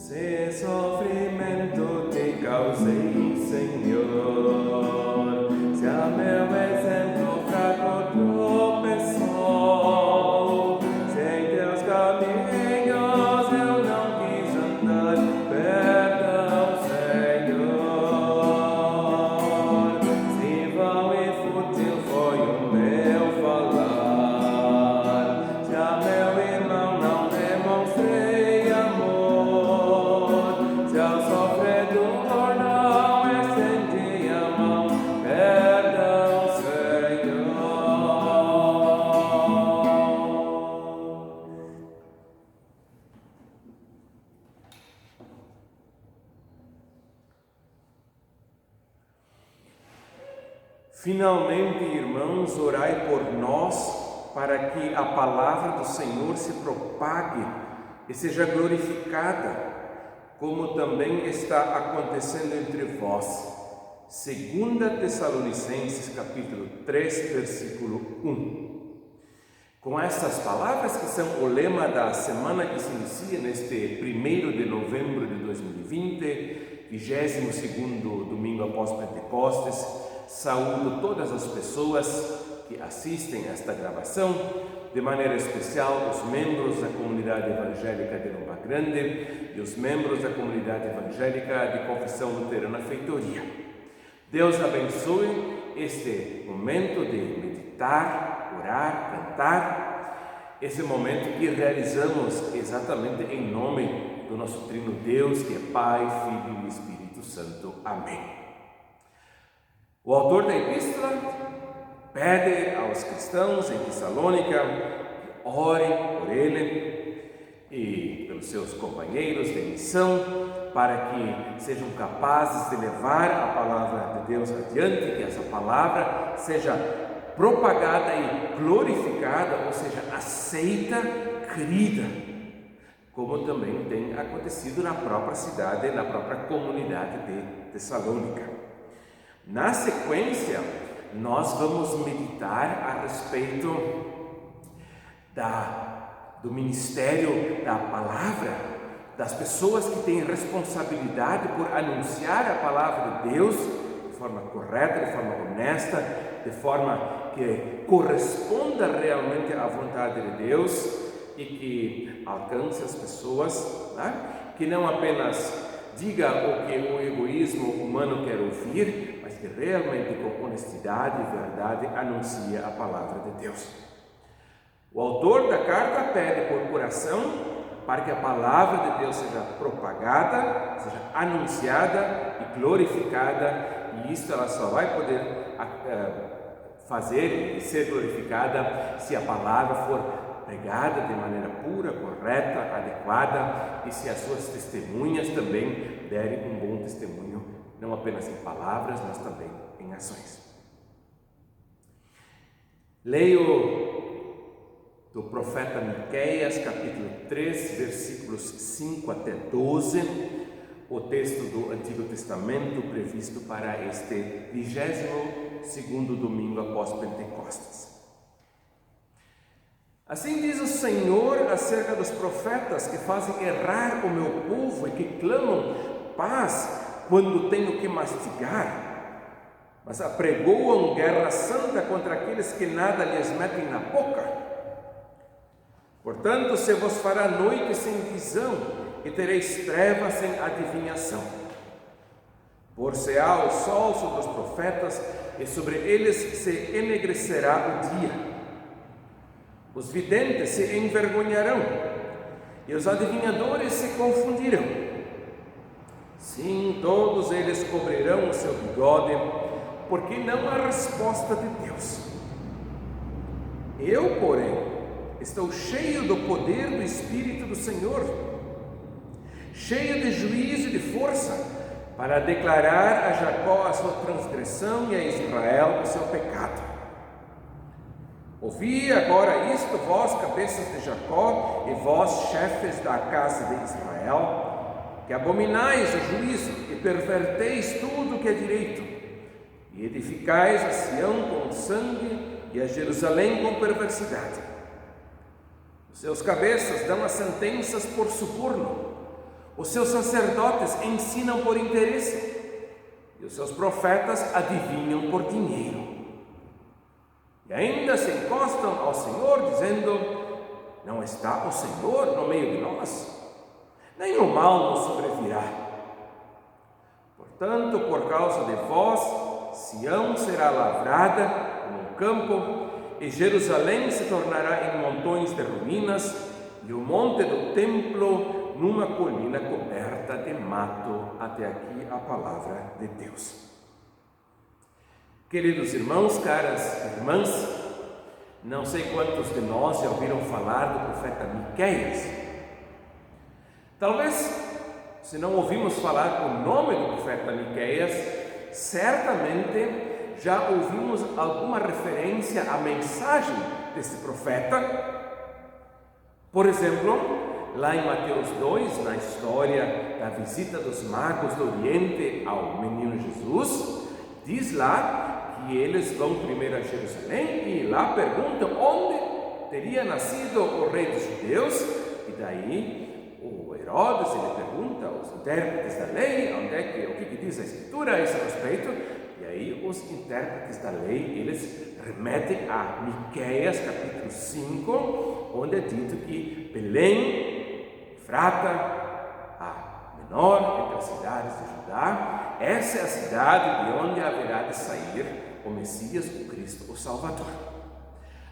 Se sofrimento te causei, Senhor, se a meu exemplo fraco tropeçou, se em teus caminhos eu não quis andar, perdão, Senhor. Se vão e fútil foi o meu falar, se a meu irmão não demonstrei amor, se ao sofredor não estendi a mão, perdão, Senhor. Finalmente, irmãos, orai por nós, para que a palavra do Senhor se propague e seja glorificada, como também está acontecendo entre vós. 2 Tessalonicenses, capítulo 3, versículo 1. Com estas palavras, que são o lema da semana que se inicia neste 1º de novembro de 2020, 22º domingo após Pentecostes, saúdo todas as pessoas que assistem a esta gravação, de maneira especial os membros da comunidade evangélica de Lomba Grande e os membros da comunidade evangélica de Confissão Luterana Feitoria. Deus abençoe este momento de meditar, orar, cantar, esse momento que realizamos exatamente em nome do nosso Trino Deus, que é Pai, Filho e Espírito Santo. Amém. O autor da epístola pede aos cristãos em Tessalônica que orem por ele e pelos seus companheiros de missão, para que sejam capazes de levar a palavra de Deus adiante, que essa palavra seja propagada e glorificada, ou seja, aceita, crida, como também tem acontecido na própria cidade, na própria comunidade de Tessalônica. Na sequência, nós vamos meditar a respeito do ministério da palavra, das pessoas que têm responsabilidade por anunciar a palavra de Deus de forma correta, de forma honesta, de forma que corresponda realmente à vontade de Deus e que alcance as pessoas, né? Que não apenas diga o que o egoísmo humano quer ouvir, mas que realmente com honestidade e verdade anuncia a palavra de Deus. O autor da carta pede por oração para que a palavra de Deus seja propagada, seja anunciada e glorificada, e isto ela só vai poder fazer e ser glorificada se a palavra for pregada de maneira pura, correta, adequada, e se as suas testemunhas também derem um bom testemunho, não apenas em palavras, mas também em ações. Leio do profeta Miqueias, capítulo 3, versículos 5 até 12, o texto do Antigo Testamento previsto para este 22º domingo após Pentecostes. Assim diz o Senhor acerca dos profetas que fazem errar o meu povo e que clamam paz quando tenho que mastigar, mas apregoam guerra santa contra aqueles que nada lhes metem na boca. Portanto, se vos fará noite sem visão e tereis trevas sem adivinhação. Por-se-á o sol sobre os profetas e sobre eles se enegrecerá o dia. Os videntes se envergonharão e os adivinhadores se confundirão. Sim, todos eles cobrirão o seu bigode, porque não há resposta de Deus. Eu, porém, estou cheio do poder do Espírito do Senhor, cheio de juízo e de força, para declarar a Jacó a sua transgressão e a Israel o seu pecado. Ouvi agora isto, vós, cabeças de Jacó, e vós, chefes da casa de Israel, que abominais o juízo e perverteis tudo o que é direito, e edificais a Sião com sangue e a Jerusalém com perversidade. Os seus cabeças dão as sentenças por suborno, Os seus sacerdotes ensinam por interesse e os seus profetas adivinham por dinheiro. E ainda se encostam ao Senhor dizendo: não está o Senhor no meio de nós? Nenhum mal nos sobrevirá. Portanto, por causa de vós, Sião será lavrada como um campo, e Jerusalém se tornará em montões de ruínas, e o monte do templo numa colina coberta de mato. Até aqui a palavra de Deus. Queridos irmãos, caras irmãs, não sei quantos de nós já ouviram falar do profeta Miqueias. Talvez, se não ouvimos falar o nome do profeta Miqueias, certamente já ouvimos alguma referência à mensagem desse profeta. Por exemplo, lá em Mateus 2, na história da visita dos magos do Oriente ao menino Jesus, diz lá que eles vão primeiro a Jerusalém e lá perguntam onde teria nascido o rei dos judeus, e daí o Herodes ele pergunta aos intérpretes da lei o que diz a Escritura a esse respeito, e aí os intérpretes da lei eles remetem a Miqueias capítulo 5, onde é dito que Belém, Efrata, a menor entre as cidades de Judá, essa é a cidade de onde haverá de sair o Messias, o Cristo, o Salvador.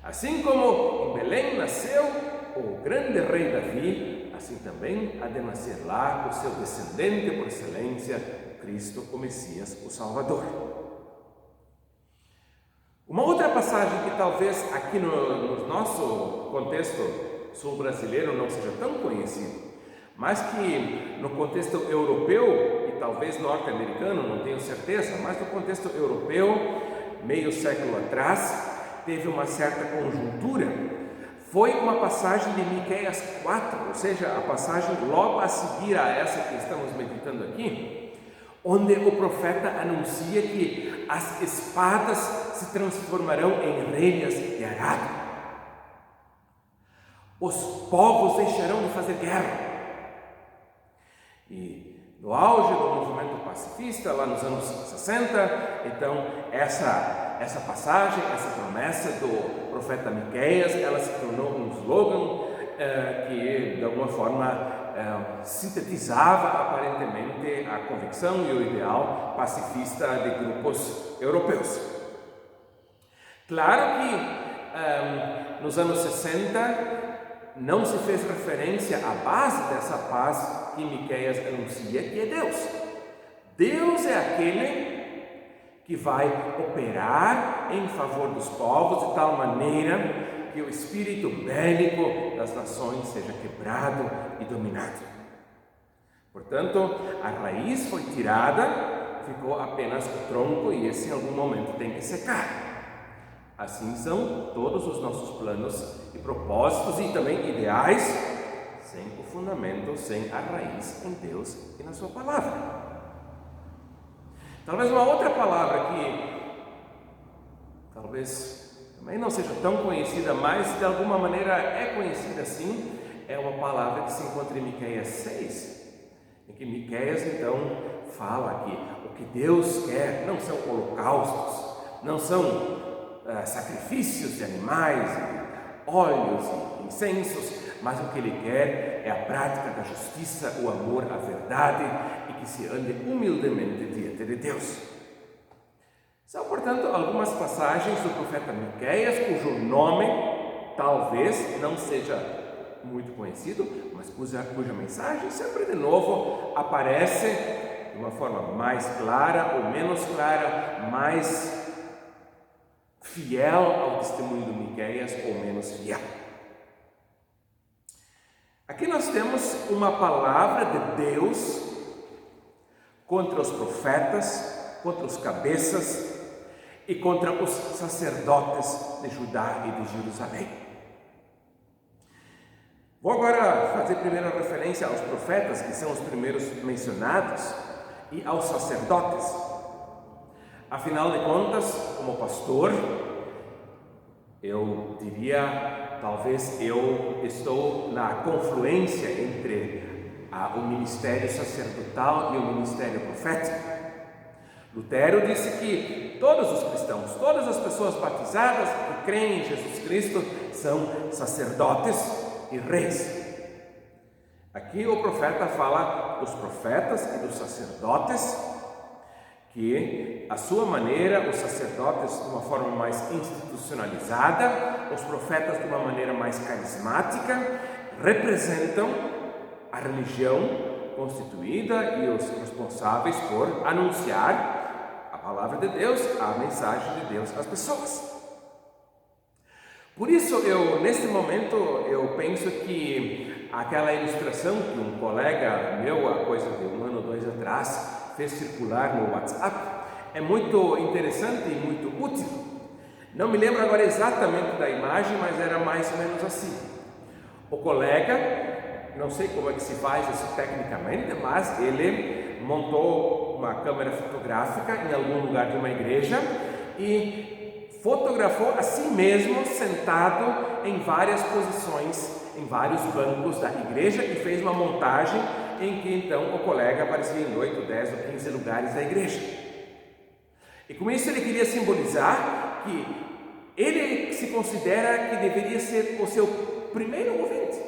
Assim como em Belém nasceu o grande rei Davi, assim também há de nascer lá o seu descendente por excelência, o Cristo, o Messias, o Salvador. Uma outra passagem que talvez aqui no nosso contexto sul-brasileiro não seja tão conhecida, mas que no contexto europeu e talvez norte-americano, não tenho certeza, mas no contexto europeu, meio século atrás, teve uma certa conjuntura. Foi uma passagem de Miqueias 4, ou seja, a passagem logo a seguir a essa que estamos meditando aqui, onde o profeta anuncia que as espadas se transformarão em relhas de arado. Os povos deixarão de fazer guerra. E no auge do movimento pacifista, lá nos anos 60, então essa passagem, essa promessa do profeta Miqueias, ela se tornou um slogan que de alguma forma sintetizava aparentemente a convicção e o ideal pacifista de grupos europeus. Claro que nos anos 60 não se fez referência à base dessa paz que Miqueias anuncia, que é Deus. Deus é aquele que vai operar em favor dos povos de tal maneira que o espírito bélico das nações seja quebrado e dominado. Portanto, a raiz foi tirada, ficou apenas o tronco e esse em algum momento tem que secar. Assim são todos os nossos planos e propósitos e também ideais, sem o fundamento, sem a raiz em Deus e na sua palavra. Talvez uma outra palavra que talvez também não seja tão conhecida, mas de alguma maneira é conhecida sim, é uma palavra que se encontra em Miqueias 6, em que Miqueias então fala que o que Deus quer não são holocaustos, não são sacrifícios de animais, óleos e incensos, mas o que Ele quer é a prática da justiça, o amor à verdade e que se ande humildemente diante de Deus. São, portanto, algumas passagens do profeta Miqueias, cujo nome talvez não seja muito conhecido, mas cuja mensagem sempre de novo aparece de uma forma mais clara ou menos clara, mais fiel ao testemunho do Miqueias ou menos fiel. Aqui nós temos uma palavra de Deus contra os profetas, contra os cabeças e contra os sacerdotes de Judá e de Jerusalém. Vou agora fazer primeiro referência aos profetas, que são os primeiros mencionados, e aos sacerdotes. Afinal de contas, como pastor, eu diria, talvez eu estou na confluência entre há o ministério sacerdotal e o ministério profético. Lutero disse que todos os cristãos, todas as pessoas batizadas que creem em Jesus Cristo são sacerdotes e reis. Aqui o profeta fala dos profetas e dos sacerdotes, que à sua maneira, os sacerdotes de uma forma mais institucionalizada, os profetas de uma maneira mais carismática, representam a religião constituída e os responsáveis por anunciar a palavra de Deus, a mensagem de Deus às pessoas. Por isso, nesse momento, eu penso que aquela ilustração que um colega meu, há coisa de 1 ano ou 2 atrás, fez circular no WhatsApp, é muito interessante e muito útil. Não me lembro agora exatamente da imagem, mas era mais ou menos assim. O colega, não sei como é que se faz isso tecnicamente, mas ele montou uma câmera fotográfica em algum lugar de uma igreja e fotografou a si mesmo sentado em várias posições, em vários bancos da igreja, e fez uma montagem em que então o colega aparecia em 8, 10 ou 15 lugares da igreja. E com isso ele queria simbolizar que ele se considera que deveria ser o seu primeiro ouvinte.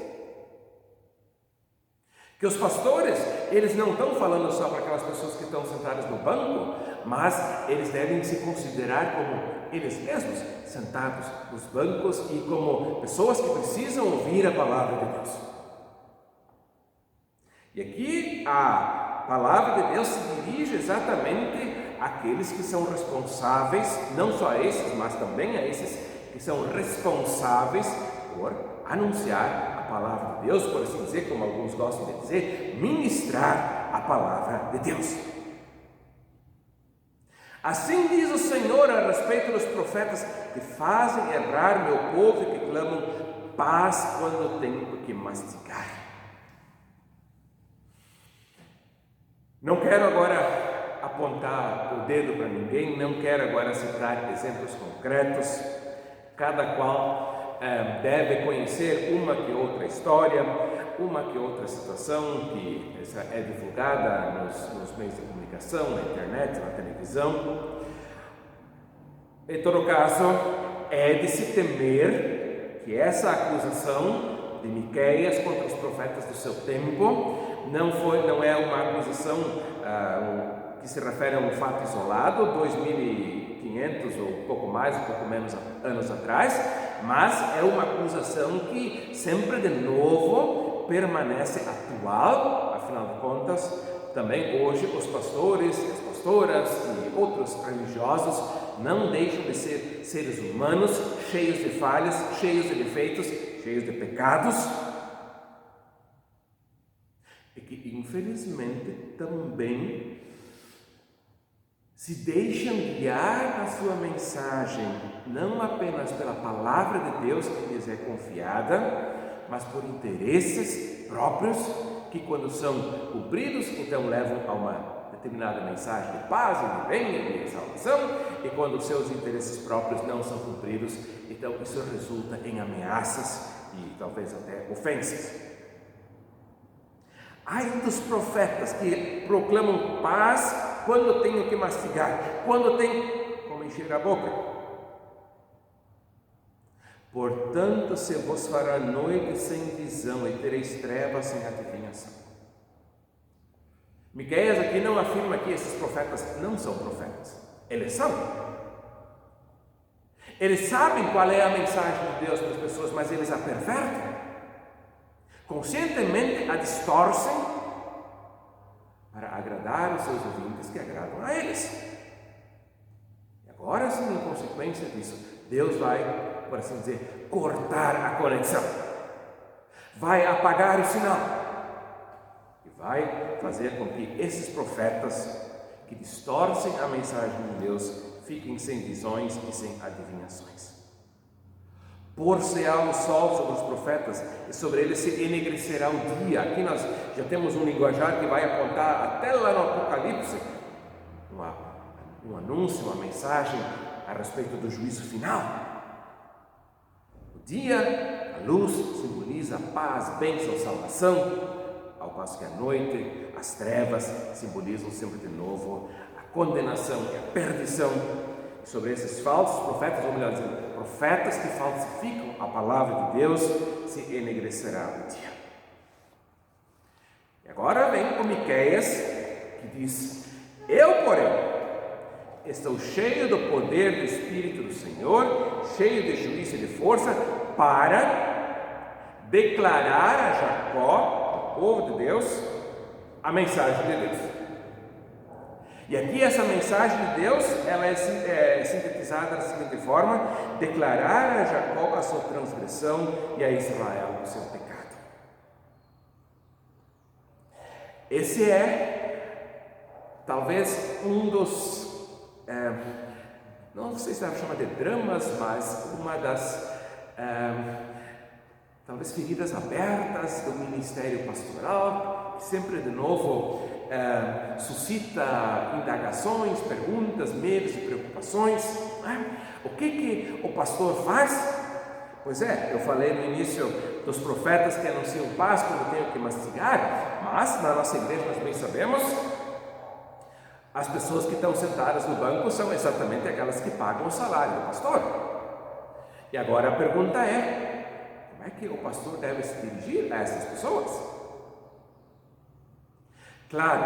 Que os pastores, eles não estão falando só para aquelas pessoas que estão sentadas no banco, mas eles devem se considerar como eles mesmos, sentados nos bancos e como pessoas que precisam ouvir a palavra de Deus. E aqui a palavra de Deus se dirige exatamente àqueles que são responsáveis, não só a esses, mas também a esses que são responsáveis por anunciar a palavra de Deus, por assim dizer, como alguns gostam de dizer, ministrar a palavra de Deus. Assim diz o Senhor a respeito dos profetas que fazem errar meu povo e que clamam paz quando tenho que mastigar. Não quero agora apontar o dedo para ninguém, não quero agora citar exemplos concretos, cada qual deve conhecer uma que outra história, uma que outra situação que é divulgada nos meios de comunicação, na internet, na televisão. Em todo caso, é de se temer que essa acusação de Miqueias contra os profetas do seu tempo não é uma acusação que se refere a um fato isolado, 2.500 ou um pouco mais, um pouco menos anos atrás, mas é uma acusação que sempre de novo permanece atual. Afinal de contas, também hoje os pastores, as pastoras e outros religiosos não deixam de ser seres humanos cheios de falhas, cheios de defeitos, cheios de pecados, e que infelizmente também se deixam guiar na sua mensagem, não apenas pela palavra de Deus que lhes é confiada, mas por interesses próprios, que quando são cumpridos, então levam a uma determinada mensagem de paz, e de bem e de salvação, e quando os seus interesses próprios não são cumpridos, então isso resulta em ameaças e talvez até ofensas. Ai dos profetas que proclamam paz quando tenho que mastigar, quando tem como encher a boca. Portanto, se vos fará noite sem visão e tereis trevas sem adivinhação. Miqueias aqui não afirma que esses profetas não são profetas. Eles são. Eles sabem qual é a mensagem de Deus para as pessoas, mas eles a pervertem. Conscientemente a distorcem para agradar os seus ouvintes que agradam a eles. E agora sim, em consequência disso, Deus vai, por assim dizer, cortar a conexão, vai apagar o sinal e vai fazer com que esses profetas que distorcem a mensagem de Deus fiquem sem visões e sem adivinhações. Pôr-se-á o sol sobre os profetas e sobre eles se enegrecerá o dia. Aqui nós já temos um linguajar que vai apontar até lá no Apocalipse um anúncio, uma mensagem a respeito do juízo final. O dia, a luz, simboliza paz, bênção, salvação. Ao passo que a noite, as trevas simbolizam sempre de novo a condenação e a perdição. E sobre esses falsos profetas, ou melhor dizendo, profetas que falsificam a palavra de Deus, se enegrecerá o dia. E agora vem o Miqueias, que diz: eu, porém, estou cheio do poder do Espírito do Senhor, cheio de juízo e de força, para declarar a Jacó, o povo de Deus, a mensagem de Deus. E aqui essa mensagem de Deus, ela é sintetizada da seguinte forma: declarar a Jacó a sua transgressão e a Israel o seu pecado. Esse é talvez um dos não sei se dá para chamar de dramas, mas uma das talvez feridas abertas do ministério pastoral, que sempre de novo suscita indagações, perguntas, medos e preocupações. O que o pastor faz? Pois é, eu falei no início dos profetas que anunciam paz quando tenho que mastigar, mas na nossa igreja nós bem sabemos, as pessoas que estão sentadas no banco são exatamente aquelas que pagam o salário do pastor. E agora a pergunta é: como é que o pastor deve se dirigir a essas pessoas? Claro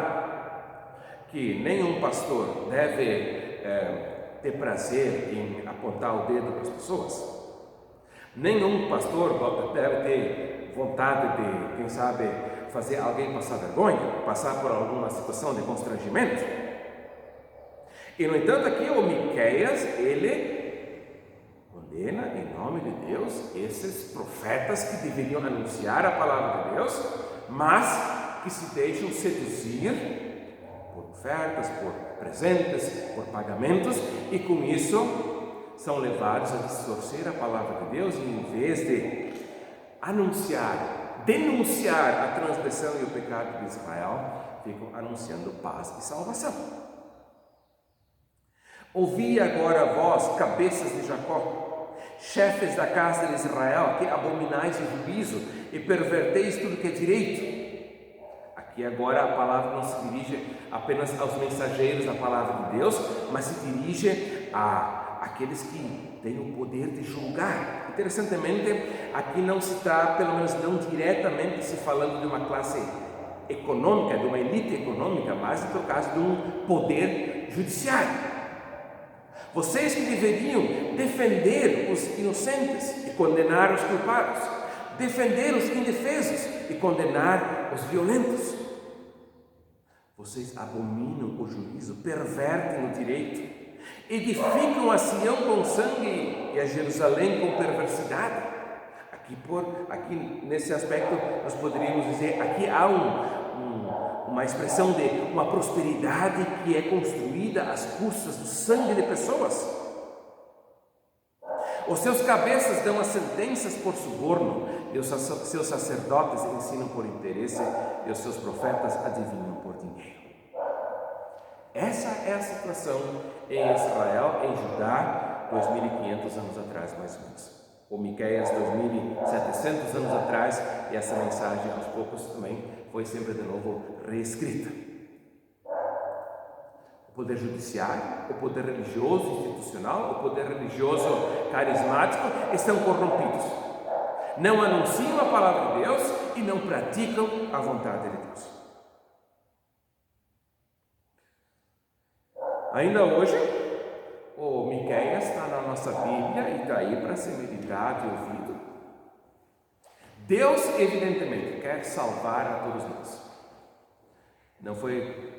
que nenhum pastor deve ter prazer em apontar o dedo para as pessoas. Nenhum pastor deve ter vontade de, quem sabe, fazer alguém passar vergonha, passar por alguma situação de constrangimento. E no entanto aqui o Miqueias, ele condena em nome de Deus esses profetas que deveriam anunciar a palavra de Deus, mas que se deixam seduzir por ofertas, por presentes, por pagamentos, e com isso são levados a distorcer a palavra de Deus, e em vez de anunciar, denunciar a transgressão e o pecado de Israel, ficam anunciando paz e salvação. Ouvi agora vós, cabeças de Jacó, chefes da casa de Israel, que abominais o juízo e perverteis tudo que é direito. Aqui agora a palavra não se dirige apenas aos mensageiros da palavra de Deus, mas se dirige àqueles que têm o poder de julgar. Interessantemente, aqui não se está, pelo menos não diretamente, se falando de uma classe econômica, de uma elite econômica, mas no caso de um poder judiciário. Vocês que deveriam defender os inocentes e condenar os culpados, defender os indefesos e condenar os violentos. Vocês abominam o juízo, pervertem o direito, edificam a Sião com sangue e a Jerusalém com perversidade. Aqui nesse aspecto nós poderíamos dizer, aqui há uma expressão de uma prosperidade que é construída às custas do sangue de pessoas. Os seus cabeças dão as sentenças por suborno, e os seus sacerdotes ensinam por interesse, e os seus profetas adivinham por dinheiro. Essa é a situação em Israel, em Judá, 2.500 anos atrás, mais ou menos. O Miqueias, 2.700 anos atrás, e essa mensagem aos poucos também foi sempre de novo reescrita. O poder judiciário, o poder religioso institucional, o poder religioso carismático estão corrompidos. Não anunciam a palavra de Deus e não praticam a vontade de Deus. Ainda hoje, o Miqueias está na nossa Bíblia e está aí para ser meditado e ouvido. Deus, evidentemente, quer salvar a todos nós. Não foi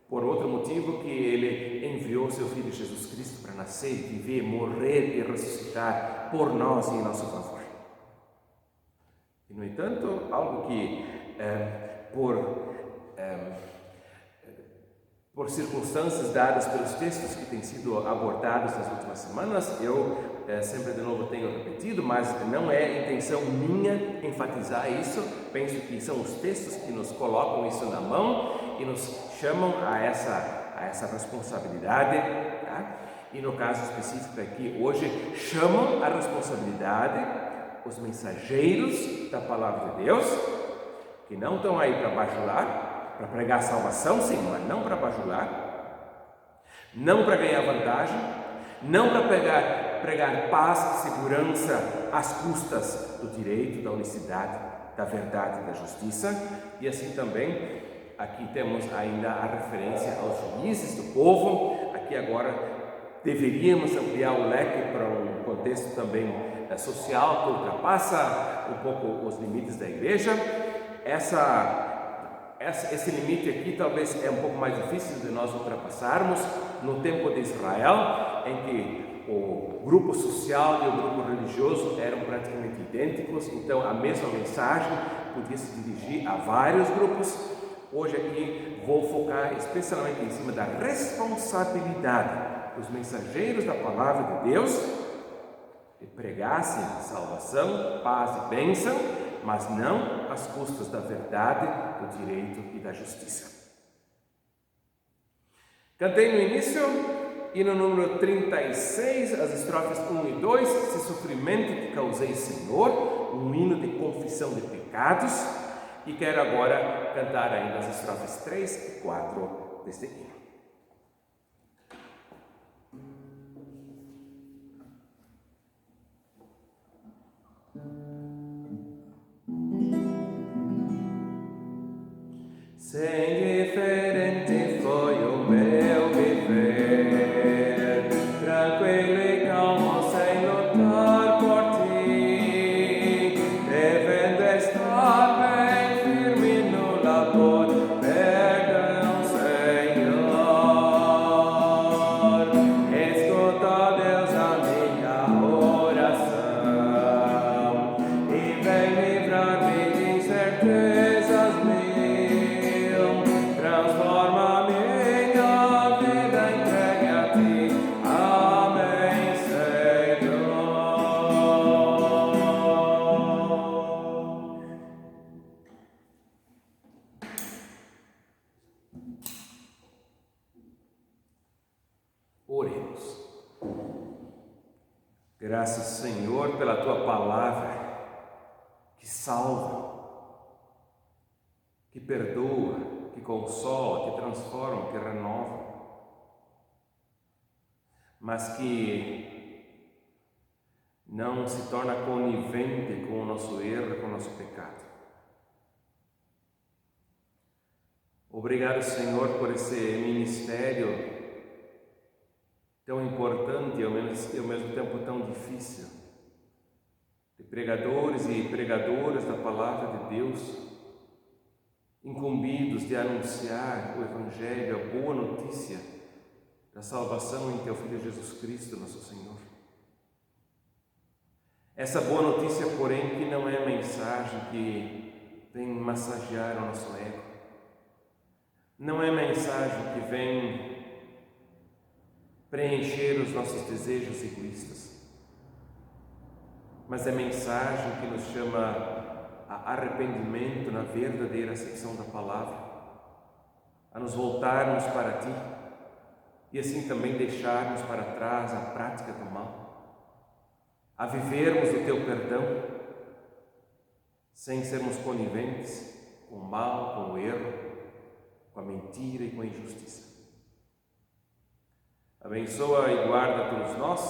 por outro motivo que Ele enviou seu Filho Jesus Cristo para nascer, viver, morrer e ressuscitar por nós e em nosso favor. E, no entanto, algo que por circunstâncias dadas pelos textos que têm sido abordados nas últimas semanas, eu sempre de novo tenho repetido, mas não é intenção minha enfatizar isso. Penso que são os textos que nos colocam isso na mão e nos chamam a essa responsabilidade, tá? E no caso específico aqui hoje, chamam a responsabilidade os mensageiros da palavra de Deus que não estão aí para bajular, para pregar salvação, sim, mas não para bajular, não para ganhar vantagem, não para pregar paz e segurança às custas do direito, da honestidade, da verdade e da justiça. E assim também, aqui temos ainda a referência aos juízes do povo. Aqui agora deveríamos ampliar o leque para um contexto também social que ultrapassa um pouco os limites da igreja. Esse limite aqui talvez é um pouco mais difícil de nós ultrapassarmos no tempo de Israel, em que o grupo social e o grupo religioso eram praticamente idênticos, então a mesma mensagem podia se dirigir a vários grupos. Hoje aqui vou focar especialmente em cima da responsabilidade dos mensageiros da palavra de Deus de pregassem salvação, paz e bênção, mas não às custas da verdade, do direito e da justiça. Cantei no início, e no número 36, as estrofes 1 e 2, se sofrimento que causei, Senhor, um hino de confissão de pecados, e quero agora cantar ainda as estrofes 3 e 4 deste hino. Sem diferente foi o meu viver, tranquilo e calmo, sem lutar por ti, devendo estar bem firme no labor, perdão, Senhor. Escuta, Deus, a minha oração e vem livrar-me de incertezas minhas. Transforma minha vida, entregue a ti. Amém, Senhor. Oremos. Graças, Senhor, pela tua palavra que salva, que perdoa, que consola, que transforma, que renova, mas que não se torna conivente com o nosso erro, com o nosso pecado. Obrigado, Senhor, por esse ministério tão importante e ao mesmo tempo tão difícil, de pregadores e pregadoras da palavra de Deus, incumbidos de anunciar o Evangelho, a boa notícia da salvação em Teu Filho Jesus Cristo, nosso Senhor. Essa boa notícia, porém, que não é mensagem que vem massagear o nosso ego, não é mensagem que vem preencher os nossos desejos egoístas, mas é mensagem que nos chama a arrependimento na verdadeira acepção da palavra, a nos voltarmos para Ti e assim também deixarmos para trás a prática do mal, a vivermos o Teu perdão sem sermos coniventes com o mal, com o erro, com a mentira e com a injustiça. Abençoa e guarda todos nós,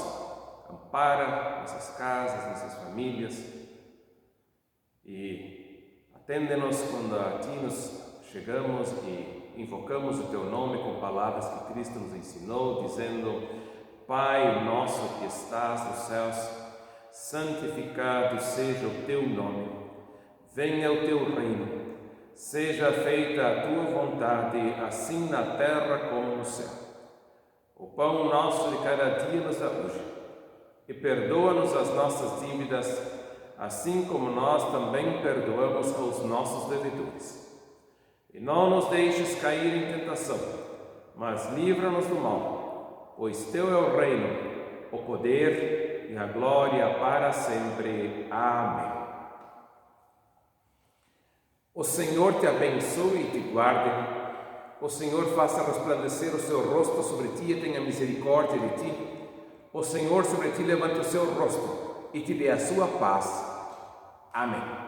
ampara nossas casas, nossas famílias, e atende-nos quando a Ti nos chegamos e invocamos o Teu nome com palavras que Cristo nos ensinou, dizendo: Pai nosso que estás nos céus, santificado seja o Teu nome, venha o Teu reino, seja feita a Tua vontade, assim na terra como no céu. O pão nosso de cada dia nos dá hoje, e perdoa-nos as nossas dívidas, assim como nós também perdoamos aos nossos devedores. E não nos deixes cair em tentação, mas livra-nos do mal, pois Teu é o reino, o poder e a glória para sempre. Amém. O Senhor te abençoe e te guarde. O Senhor faça resplandecer o seu rosto sobre ti e tenha misericórdia de ti. O Senhor sobre ti levante o seu rosto e te dê a sua paz. Amém.